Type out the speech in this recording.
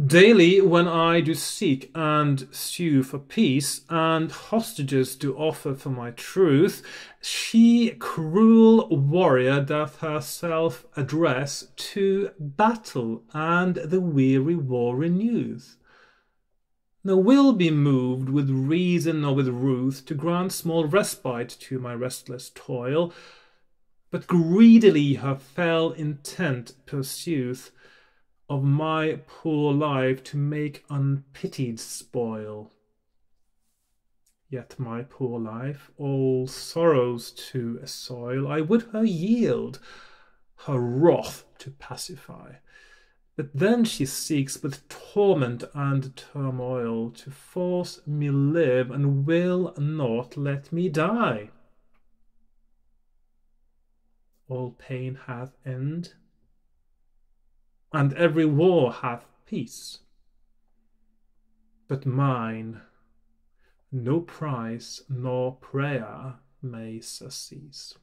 Daily, when I do seek and sue for peace, and hostages do offer for my truth, she, cruel warrior, doth herself address to battle, and the weary war renews. No will be moved with reason or with ruth to grant small respite to my restless toil, but greedily her fell intent pursueth of my poor life to make unpitied spoil. Yet my poor life all sorrows to assoyle, I would her yield, her wrath to pacify. But then she seeks with torment and turmoil to force me live, and will not let me die. All pain hath end, and every war hath peace. But mine no price nor prayer may surcease.